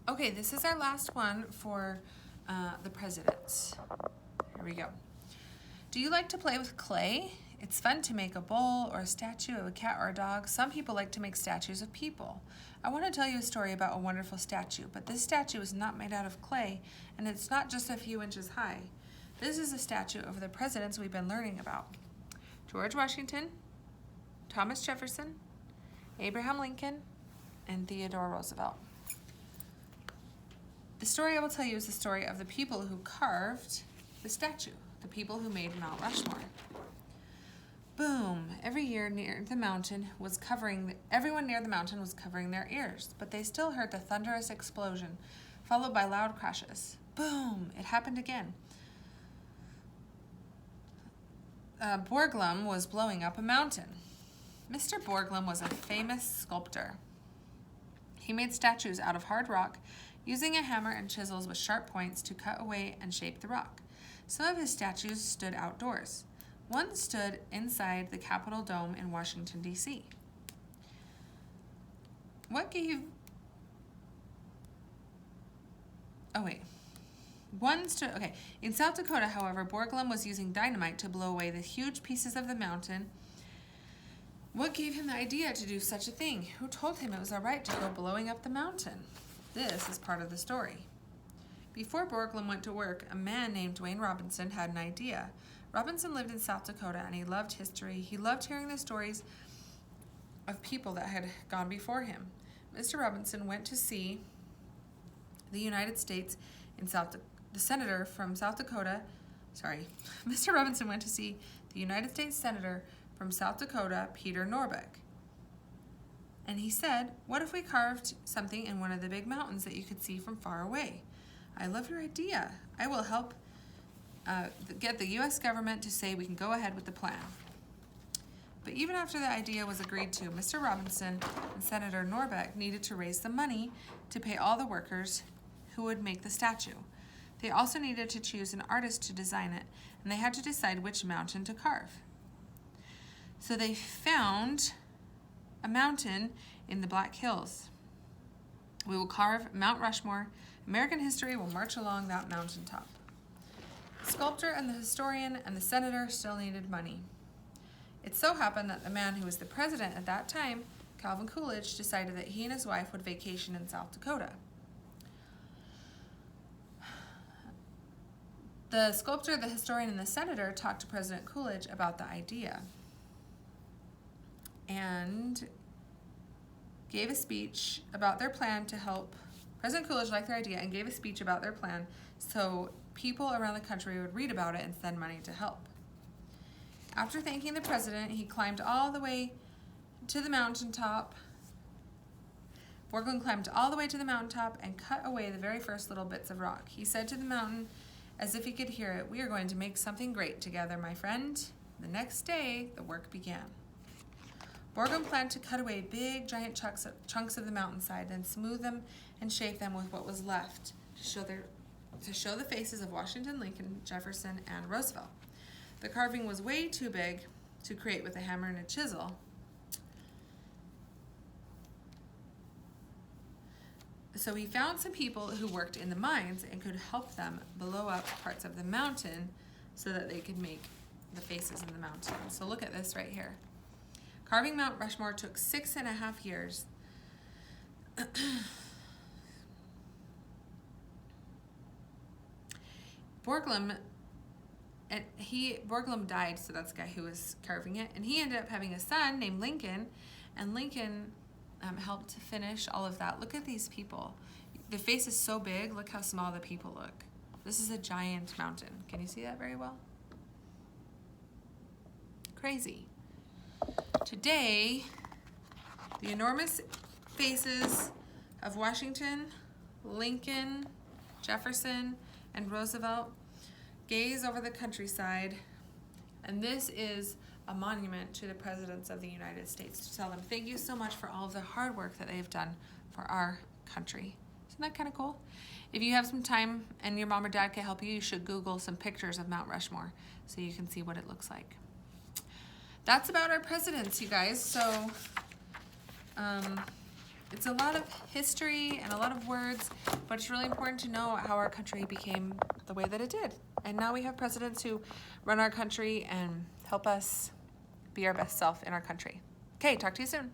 Okay, this is our last one for the presidents. Here we go. Do you like to play with clay? It's fun to make a bowl or a statue of a cat or a dog. Some people like to make statues of people. I want to tell you a story about a wonderful statue, but this statue is not made out of clay, and it's not just a few inches high. This is a statue of the presidents we've been learning about. George Washington, Thomas Jefferson, Abraham Lincoln, and Theodore Roosevelt. The story I will tell you is the story of the people who carved the statue, the people who made Mount Rushmore. Boom! Everyone near the mountain was covering their ears, but they still heard the thunderous explosion, followed by loud crashes. Boom! It happened again. Borglum was blowing up a mountain. Mr. Borglum was a famous sculptor. He made statues out of hard rock, using a hammer and chisels with sharp points to cut away and shape the rock. Some of his statues stood outdoors. One stood inside the Capitol Dome in Washington, D.C. In South Dakota, however, Borglum was using dynamite to blow away the huge pieces of the mountain. What gave him the idea to do such a thing? Who told him it was all right to go blowing up the mountain? This is part of the story. Before Borglum went to work, a man named Dwayne Robinson had an idea. Robinson lived in South Dakota and he loved history. He loved hearing the stories of people that had gone before him. Mr. Robinson went to see the United States the senator from South Dakota. Mr. Robinson went to see the United States Senator from South Dakota, Peter Norbeck. And he said, "What if we carved something in one of the big mountains that you could see from far away? I love your idea. I will help get the U.S. government to say we can go ahead with the plan." But even after the idea was agreed to, Mr. Robinson and Senator Norbeck needed to raise the money to pay all the workers who would make the statue. They also needed to choose an artist to design it, and they had to decide which mountain to carve. So they found a mountain in the Black Hills. We will carve Mount Rushmore. American history will march along that mountaintop. The sculptor and the historian and the senator still needed money. It so happened that the man who was the president at that time, Calvin Coolidge, decided that he and his wife would vacation in South Dakota. The sculptor, the historian, and the senator talked to President Coolidge about the idea and gave a speech about their plan to help. President Coolidge liked their idea and gave a speech about their plan so people around the country would read about it and send money to help. After thanking the president, he climbed all the way to the mountaintop. Borglum climbed all the way to the mountaintop and cut away the very first little bits of rock. He said to the mountain, as if he could hear it, "We are going to make something great together, my friend." The next day, the work began. Borglum planned to cut away big, giant chunks of the mountainside, then smooth them and shape them with what was left to show the faces of Washington, Lincoln, Jefferson, and Roosevelt. The carving was way too big to create with a hammer and a chisel. So he found some people who worked in the mines and could help them blow up parts of the mountain so that they could make the faces in the mountain. So look at this right here. Carving Mount Rushmore took 6.5 years. Borglum died, so that's the guy who was carving it, and he ended up having a son named Lincoln, and Lincoln helped to finish all of that. Look at these people. The face is so big, look how small the people look. This is a giant mountain. Can you see that very well? Crazy. Today, the enormous faces of Washington, Lincoln, Jefferson, and Roosevelt gaze over the countryside, and this is a monument to the presidents of the United States to tell them thank you so much for all of the hard work that they've done for our country. Isn't that kind of cool? If you have some time and your mom or dad can help you, you should Google some pictures of Mount Rushmore so you can see what it looks like. That's about our presidents, you guys. So It's a lot of history and a lot of words, but it's really important to know how our country became the way that it did. And now we have presidents who run our country and help us be our best self in our country. Okay, talk to you soon.